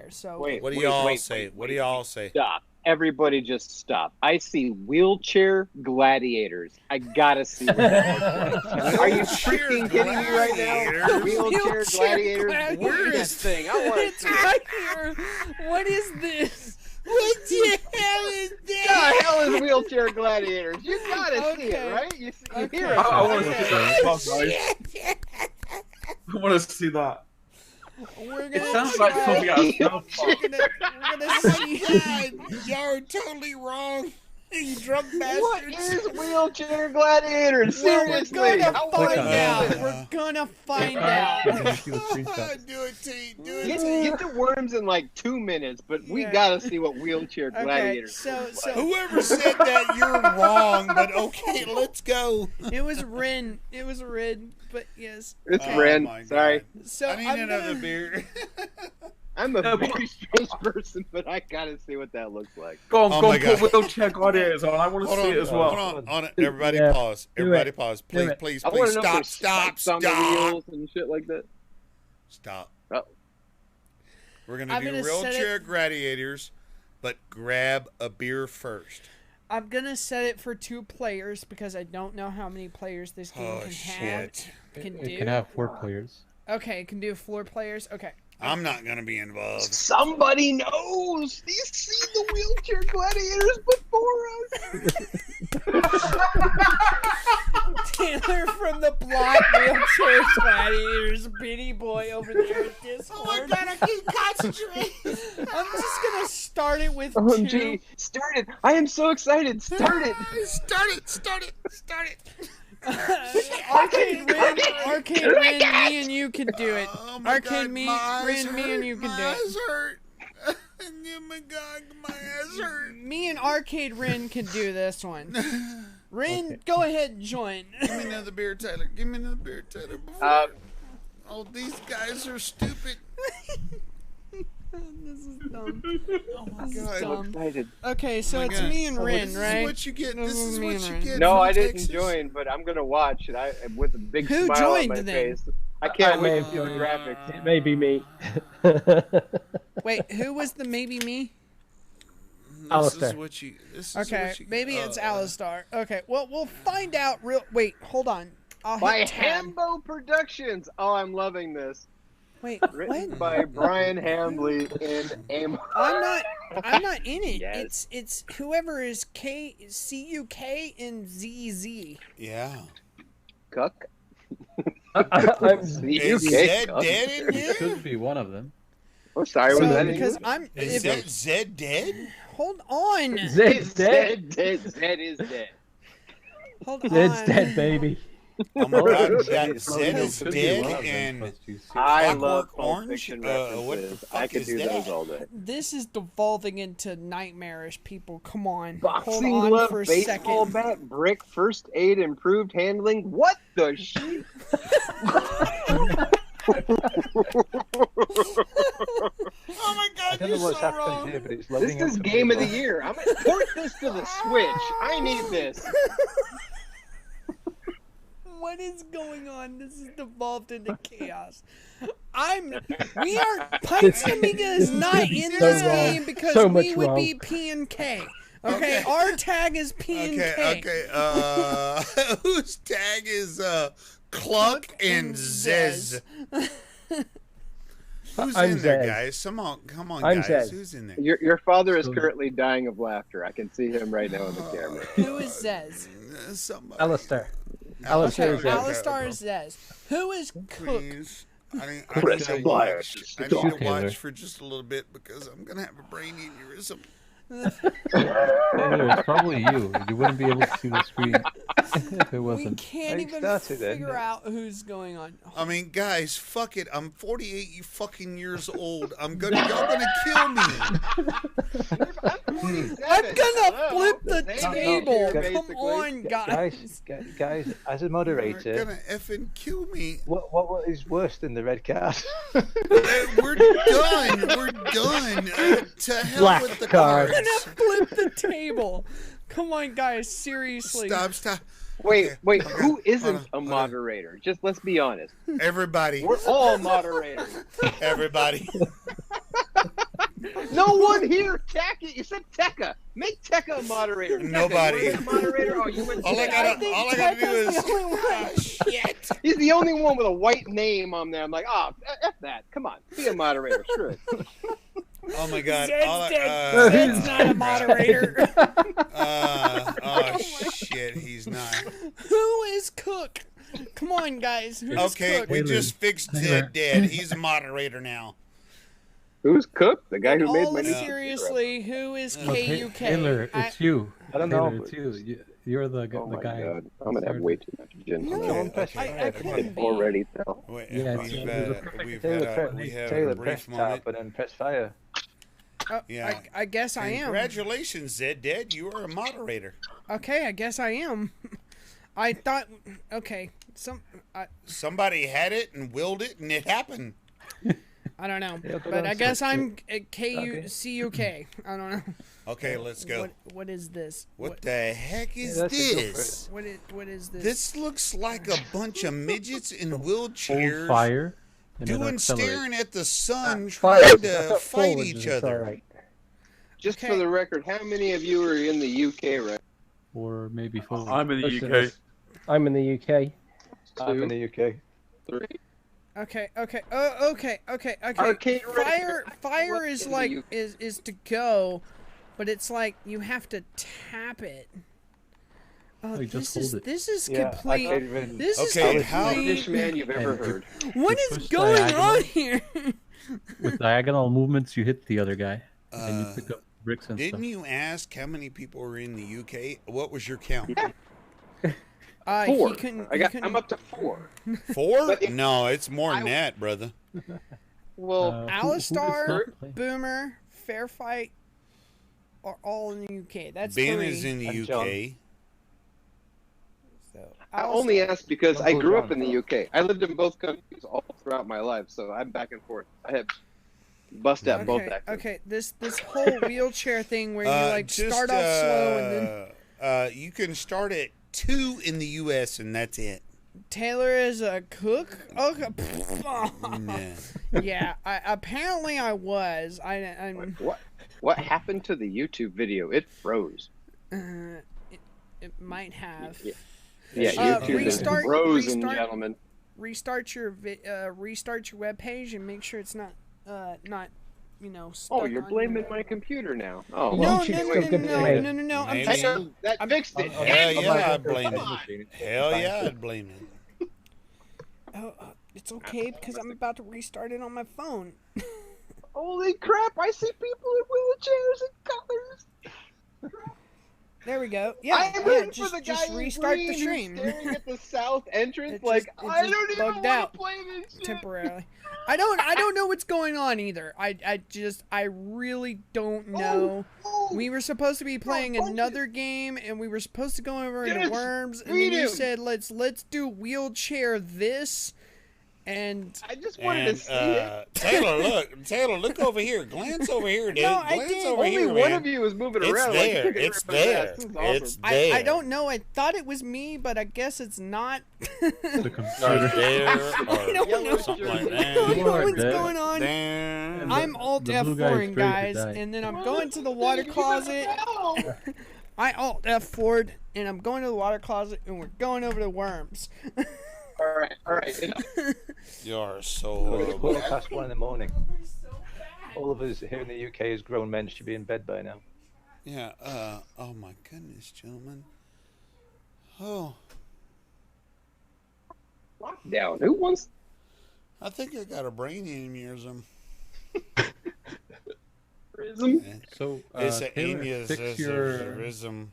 there. So Wait, What do y'all say? What do y'all say? Stop. Everybody just stop. I see wheelchair gladiators. I gotta see what that looks like. Are you freaking kidding me right now? Wheelchair gladiators? Where is this thing? I want it's right here. What is this? What the hell is What the hell is wheelchair gladiators? You gotta see it, right? You hear it. I want to see that. I want to see that. It sounds like something out of South Park. We're gonna see. Y'all are totally wrong. You drunk bastards. What is wheelchair gladiators? Well, Seriously, we're gonna how find long out. is it? We're gonna find out. Do it, T. Do it, T. Get the worms in like 2 minutes, but we gotta see what wheelchair gladiators. So Whoever said that, you're wrong. But okay, let's go. it was Rin. It was Rin. But yes. It's Oh Ren. my God. Sorry, So I need I'm another gonna, beer. I'm a very strange person, but I gotta see what that looks like. Go on, Oh go my on, God. put wheelchair gladiators on. I want to Hold see on, it as well. hold on. Everybody Yeah. pause. Do Everybody it. pause. Do Please, it. please, I want please. to know if Stop, there's spikes on the wheels and shit like that. Stop. Oh. We're going I'm to do gonna set wheelchair gladiators, but grab a beer first. I'm gonna set it for 2 players because I don't know how many players this game Oh, can shit. It can have 4 players. Okay, it can do 4 players. Okay. I'm not going to be involved. Somebody knows. Do you see the wheelchair gladiators before us? Taylor from the block wheelchair gladiators, Bitty Boy over there at Discord. Oh my God, I can't concentrate. I'm just gonna start it with 2. OMG, start it. I am so excited. Start it. Start it. Arcade Rin, me and you can do it. Oh my Arcade God, my eyes Rin, me and you can my do it. eyes hurt. Oh my God, my eyes hurt. Me and Arcade Rin can do this one. Rin, go ahead and join. Give me another beer, Tyler. Give me another beer, Tyler. Before... Oh, these guys are stupid. This is dumb. Oh my This is God. dumb. Excited. Okay, so Oh my it's God. me and Rin, This right? is what you get. This is Me what and you Rin. get. No, from I didn't Texas. join, but I'm gonna watch, and I with a big Who smile joined on my then? face. I can't I wait may to have see the joined. graphics. It may be me. Wait, who was the maybe me? This Alistair. is what you. This is Okay, what you, maybe it's Alistar. Okay, well, we'll find out real... Wait, hold on. I'll By hit tab. Hambo Productions. Oh, I'm loving this. Wait, Written what? by Brian Hambley and Amos. I'm not in it. Yes. It's whoever is CUK and ZZ. Yeah. Cuck. I'm, Is Zed dead in it here? should be one of them. Oh, sorry. Was So, that because English? I'm... Is Zed dead? Hold on. Zed's dead. Zed is dead. Hold on. Zed's dead, baby. Oh my God, that It Zed is should be one dead of them, and plus you see. I Clockwork love Pulp Orange? Fiction What the references. fuck I could is do that? those all day. This is devolving into nightmarish, people. Come on. Boxing Hold on glove, for a baseball second. bat, brick, first aid, improved handling. What the shit? Oh my I God, don't you're know what's so happening wrong. here, but it's This loading is up game of the well. year. I'm gonna port this to the Switch. I need this. What is going on? This is devolved into chaos. We are, Pintz Amiga is not in So this wrong. game because So much we would wrong. be P and K. Okay, Okay. our tag is P and K. Okay. Whose tag is Cluck and Zez? Who's I'm in there, Zez. guys? Come on, I'm guys. Zez. Who's in there? Your father is So- currently dying of laughter. I can see him right now on the camera. Who is Zez? Somebody. Alistair. Okay, Alistair is Zez. Alistar is Zez. Who is Cook? Please. I need Press to fire watch. to I need to start. watch for just a little bit because I'm gonna have a brain aneurysm. Taylor, it's probably you. You wouldn't be able to see the screen if it We wasn't. can't even started then. figure out who's going on. I mean, guys, fuck it. I'm 48 you fucking years old. Y'all gonna kill me. I'm gonna flip the Same table. age here, Come basically. on, guys. Guys, as a You're moderator, gonna effing kill me. what is worse than the red card? We're done. We're done. To hell Black with the card. I'm cards. gonna flip the table. Come on, guys. Seriously. Stop. Wait, Okay, who hold isn't on, a moderator? Just let's be honest. Everybody. We're all moderators. Everybody. No one here. Tekka. You said Tekka. Make Tekka a moderator. Tekka, Nobody. you wanna be a moderator? Oh, you went. All I gotta do is Shit. He's the only one with a white name on there. I'm like, F that. Come on, be a moderator. Screw it. oh my god. Zed's not a moderator. Oh shit, he's not. Who is Cook? Come on, guys. Who's Okay, Cook? we just fixed Zed dead. He's a moderator now. Who's Cook? The guy who made All my new seriously, who is Look, KUK? Taylor, it's you. I don't Taylor, know. it's you. You're the Oh my guy. god, I'm gonna have way too much gin. No, Okay, I couldn't be. already tell. Wait, Yeah, we've Taylor, had a Taylor brief press moment. tab and then press fire. Yeah. I guess I am. Congratulations, Zed Dead. You are a moderator. Okay, I guess I am. I thought. Okay, Somebody had it and willed it, and it happened. I don't know, Yeah, but I guess I'm Okay. CUK. I don't know. Okay, let's go. What is this? What the heck is that's a go for this? What is this? This looks like a bunch of midgets in Hold wheelchairs fire. And it'll doing accelerate. staring at the sun, Fire. trying to Step fight forward each and it's other. all right. Just Okay. for the record, how many of you are in the UK right Or maybe forward. I'm in the UK. I'm in the UK. I'm in the UK. Three. Okay. Okay. Arcade Fire What is in like the is to go, but it's like you have to tap it. Oh, you just this hold it. is Yeah, I complete. can't even. This is Okay, complete. British man you've ever And heard. What you is push going diagonal. on here? With diagonal movements, you hit the other guy, and you pick up bricks and Didn't stuff. you ask how many people were in the UK? What was your count? Four. He couldn't. I'm up to 4. 4? But if- No, it's more than that, brother. Well, who's Alistar, not playing? Boomer, Fair Fight are all in the UK. That's Ben 3. is in the And UK. John. So, I only asked because I Uncle grew up John. in the UK. I lived in both countries all throughout my life, so I'm back and forth. I have bust out both accents. Okay, this whole wheelchair thing where you like Just, start off slow and then you can start at 2 in the US, and that's it. Taylor is a cook. Okay. Nah. Yeah, apparently I was. I'm. What happened to the YouTube video? It froze. It might have. Yeah, YouTube is frozen, restart- gentlemen. Restart your web page and make sure it's not Oh, stuck you're on blaming your- my computer now. Oh, No, well, no, YouTube's no, still no, good no, today. no, no, no. I'm Maybe. just that fixed it. Hell yeah, Come I'd blame on. it. Hell yeah, I'd blame it. it's okay because I'm about to restart it on my phone. Holy crap! I see people in wheelchairs and colors. There we go. Yeah, I'm yeah, rooting just, for the just guy in restart green the who's stream staring at the south entrance, It like just- it I just don't even bugged want out to play this shit. temporarily. I don't know what's going on either. I really don't know. Oh, We were supposed to be playing bunch of- another game, and we were supposed to go over into Yes, Worms, and we then you do. said let's do wheelchair this, and I just wanted to And see it. Taylor, look over here. Glance over here, dude. No, I Glance did. over Only here, one man. of you was moving It's around. there. Like, It's everybody there. else. This is awesome. It's there. I don't know. I thought it was me, but I guess it's not. The Right computer. there, I don't or know. something like I don't that. know what's Dead. going on. There. I'm alt the blue guy is F4ing, ready to guys, die. and then I'm going to the water closet. I alt F4'd, and I'm going to the water closet, and we're going over to Worms. All right. Enough. You are so It's horrible. 1:15 in the morning. All of us here in the UK as grown men should be in bed by now. Yeah, oh my goodness, gentlemen. Oh, Lockdown. Who wants? I think I got a brain aneurysm. Prism? So, It's an Taylor, fix your aneurysm.